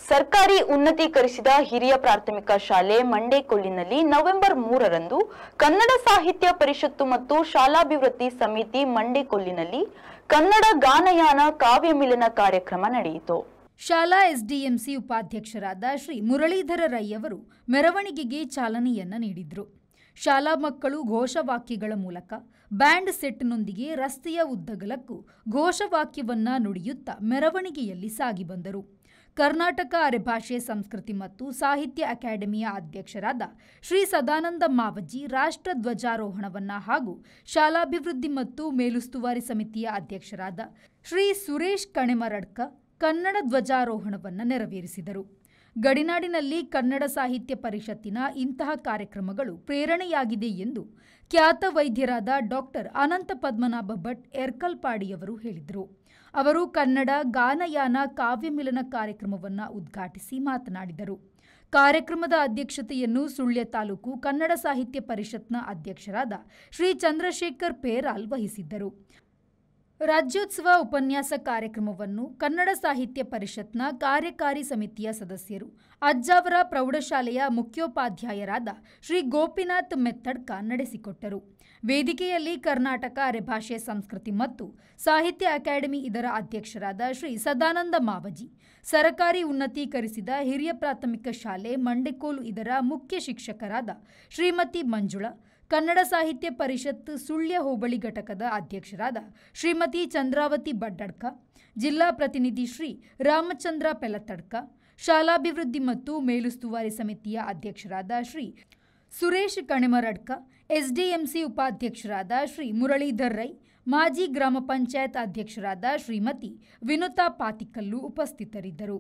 ಸರ್ಕಾರಿ ಉನ್ನತೀಕರಿಸಿದ ಹಿರಿಯ ಪ್ರಾಥಮಿಕ ಶಾಲೆ ಮಂಡೇಕೊಲ್ಲಿನಲ್ಲಿ ನವೆಂಬರ್ 3ರಂದು ಕನ್ನಡ ಸಾಹಿತ್ಯ ಪರಿಷತ್ತು ಮತ್ತು ಶಾಲಾಭಿವೃದ್ಧಿ ಸಮಿತಿ ಮಂಡೇಕೊಲ್ಲಿನಲ್ಲಿ ಕನ್ನಡ ಗಾನಯಾನ ಕಾವ್ಯ ಮಿಲನ ಕಾರ್ಯಕ್ರಮ ನಡೆಯಿತು. ಶಾಲಾ ಎಸ್ಡಿಎಂಸಿ ಉಪಾಧ್ಯಕ್ಷರಾದ ಶ್ರೀ ಮುರಳೀಧರ ರೈ ಅವರು ಮೆರವಣಿಗೆಗೆ ಚಾಲನೆಯನ್ನ ನೀಡಿದರು. ಶಾಲಾ ಮಕ್ಕಳು ಘೋಷವಾಕ್ಯಗಳ ಮೂಲಕ ಬ್ಯಾಂಡ್ ಸೆಟ್ನೊಂದಿಗೆ ರಸ್ತೆಯ ಉದ್ದಗಲಕ್ಕೂ ಘೋಷವಾಕ್ಯವನ್ನ ನುಡಿಯುತ್ತಾ ಮೆರವಣಿಗೆಯಲ್ಲಿ ಸಾಗಿ ಬಂದರು. ಕರ್ನಾಟಕ ಅರೆಭಾಷೆ ಸಂಸ್ಕೃತಿ ಮತ್ತು ಸಾಹಿತ್ಯ ಅಕಾಡೆಮಿಯ ಅಧ್ಯಕ್ಷರಾದ ಶ್ರೀ ಸದಾನಂದ ಮಾವಜಿ ರಾಷ್ಟ್ರ ಧ್ವಜಾರೋಹಣವನ್ನ ಹಾಗೂ ಶಾಲಾಭಿವೃದ್ಧಿ ಮತ್ತು ಮೇಲುಸ್ತುವಾರಿ ಸಮಿತಿಯ ಅಧ್ಯಕ್ಷರಾದ ಶ್ರೀ ಸುರೇಶ್ ಕಣೆಮರಡ್ಕ ಕನ್ನಡ ಧ್ವಜಾರೋಹಣವನ್ನ ನೆರವೇರಿಸಿದರು. ಗಡಿನಾಡಿನಲ್ಲಿ ಕನ್ನಡ ಸಾಹಿತ್ಯ ಪರಿಷತ್ತಿನ ಇಂತಹ ಕಾರ್ಯಕ್ರಮಗಳು ಪ್ರೇರಣೆಯಾಗಿದೆ ಎಂದು ಖ್ಯಾತ ವೈದ್ಯರಾದ ಡಾಕ್ಟರ್ ಅನಂತ ಪದ್ಮನಾಭ ಭಟ್ ಎರ್ಕಲ್ಪಾಡಿಯವರು ಹೇಳಿದರು. ಅವರು ಕನ್ನಡ ಗಾನಯಾನ ಕಾವ್ಯ ಮಿಲನ ಕಾರ್ಯಕ್ರಮವನ್ನು ಉದ್ಘಾಟಿಸಿ ಮಾತನಾಡಿದರು. ಕಾರ್ಯಕ್ರಮದ ಅಧ್ಯಕ್ಷತೆಯನ್ನು ಸುಳ್ಯ ತಾಲೂಕು ಕನ್ನಡ ಸಾಹಿತ್ಯ ಪರಿಷತ್ನ ಅಧ್ಯಕ್ಷರಾದ ಶ್ರೀ ಚಂದ್ರಶೇಖರ್ ಪೇರಾಲ್ ವಹಿಸಿದ್ದರು. ರಾಜ್ಯೋತ್ಸವ ಉಪನ್ಯಾಸ ಕಾರ್ಯಕ್ರಮವನ್ನು ಕನ್ನಡ ಸಾಹಿತ್ಯ ಪರಿಷತ್ನ ಕಾರ್ಯಕಾರಿ ಸಮಿತಿಯ ಸದಸ್ಯರು ಅಜ್ಜಾವರ ಪ್ರೌಢಶಾಲೆಯ ಮುಖ್ಯೋಪಾಧ್ಯಾಯರಾದ ಶ್ರೀ ಗೋಪಿನಾಥ್ ಮೆತ್ತಡ್ಕ ನಡೆಸಿಕೊಟ್ಟರು. ವೇದಿಕೆಯಲ್ಲಿ ಕರ್ನಾಟಕ ಅರೆಭಾಷೆ ಸಂಸ್ಕೃತಿ ಮತ್ತು ಸಾಹಿತ್ಯ ಅಕಾಡೆಮಿ ಇದರ ಅಧ್ಯಕ್ಷರಾದ ಶ್ರೀ ಸದಾನಂದ ಮಾವಜಿ, ಸರಕಾರಿ ಉನ್ನತೀಕರಿಸಿದ ಹಿರಿಯ ಪ್ರಾಥಮಿಕ ಶಾಲೆ ಮಂಡೆಕೋಲು ಇದರ ಮುಖ್ಯ ಶಿಕ್ಷಕರಾದ ಶ್ರೀಮತಿ ಮಂಜುಳಾ, ಕನ್ನಡ ಸಾಹಿತ್ಯ ಪರಿಷತ್ ಸುಳ್ಯ ಹೋಬಳಿ ಘಟಕದ ಅಧ್ಯಕ್ಷರಾದ ಶ್ರೀಮತಿ ಚಂದ್ರಾವತಿ ಬಡ್ಡಡ್ಕ, ಜಿಲ್ಲಾ ಪ್ರತಿನಿಧಿ ಶ್ರೀ ರಾಮಚಂದ್ರ ಪೆಲತಡ್ಕ, ಶಾಲಾಭಿವೃದ್ಧಿ ಮತ್ತು ಮೇಲುಸ್ತುವಾರಿ ಸಮಿತಿಯ ಅಧ್ಯಕ್ಷರಾದ ಶ್ರೀ ಸುರೇಶ್ ಕಣೆಮರಡ್ಕ, ಎಸ್ಡಿಎಂಸಿ ಉಪಾಧ್ಯಕ್ಷರಾದ ಶ್ರೀ ಮುರಳೀಧರ್ ರೈ, ಮಾಜಿ ಗ್ರಾಮ ಪಂಚಾಯತ್ ಅಧ್ಯಕ್ಷರಾದ ಶ್ರೀಮತಿ ವಿನುತಾ ಪಾತಿಕಲ್ಲು ಉಪಸ್ಥಿತರಿದ್ದರು.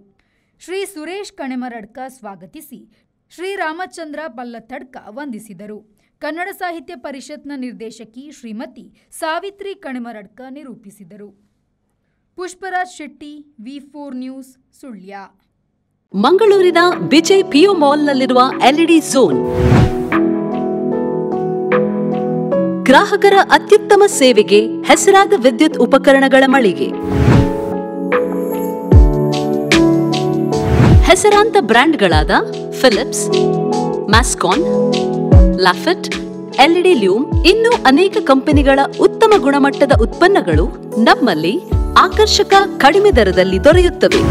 ಶ್ರೀ ಸುರೇಶ್ ಕಣೆಮರಡ್ಕ ಸ್ವಾಗತಿಸಿ ಶ್ರೀ ರಾಮಚಂದ್ರ ಪಲ್ಲತಡ್ಕ ವಂದಿಸಿದರು. ಕನ್ನಡ ಸಾಹಿತ್ಯ ಪರಿಷತ್ನ ನಿರ್ದೇಶಕಿ ಶ್ರೀಮತಿ ಸಾವಿತ್ರಿ ಕಣೆಮರಡ್ಕ ನಿರೂಪಿಸಿದರು. ಪುಷ್ಪರಾಜ್ ಶೆಟ್ಟಿ, ವಿ4 ನ್ಯೂಸ್, ಸುಳ್ಯ. ಮಂಗಳೂರಿನ ವಿಜಯ್ ಪಿಯು ಮಾಲ್ನಲ್ಲಿರುವ ಎಲ್ಇಡಿ ಝೋನ್ ಗ್ರಾಹಕರ ಅತ್ಯುತ್ತಮ ಸೇವೆಗೆ ಹೆಸರಾದ ವಿದ್ಯುತ್ ಉಪಕರಣಗಳ ಮಳಿಗೆ. ಹೆಸರಾಂತ ಬ್ರ್ಯಾಂಡ್ಗಳಾದ ಫಿಲಿಪ್ಸ್, ಮ್ಯಾಸ್ಕಾನ್, ಲಾಫೆಟ್, ಎಲ್ಇಡಿ ಲ್ಯೂಮ್ ಇನ್ನೂ ಅನೇಕ ಕಂಪನಿಗಳ ಉತ್ತಮ ಗುಣಮಟ್ಟದ ಉತ್ಪನ್ನಗಳು ನಮ್ಮಲ್ಲಿ ಆಕರ್ಷಕ ಕಡಿಮೆ ದರದಲ್ಲಿ ದೊರೆಯುತ್ತವೆ.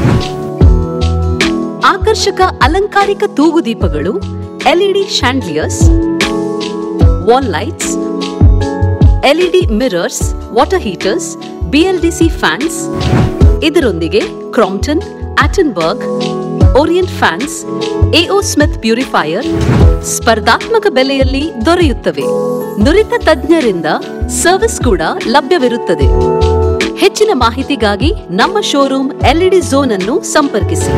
ಆಕರ್ಷಕ ಅಲಂಕಾರಿಕ ತೂಗುದೀಪಗಳು, LED chandeliers, wall lights, LED mirrors, water heaters, BLDC fans, ಇದರೊಂದಿಗೆ Crompton, Atomberg, Orient fans, AO Smith purifier ಸ್ಪರ್ಧಾತ್ಮಕ ಬೆಲೆಯಲ್ಲಿ ದೊರೆಯುತ್ತವೆ. ನುರಿತ ತಜ್ಞರಿಂದ ಸರ್ವಿಸ್ ಕೂಡ ಲಭ್ಯವಿರುತ್ತದೆ. ಹೆಚ್ಚಿನ ಮಾಹಿತಿಗಾಗಿ ನಮ್ಮ ಶೋರೂಮ್ ಎಲ್ಇಡಿ ಝೋನ್ ಅನ್ನು ಸಂಪರ್ಕಿಸಿ.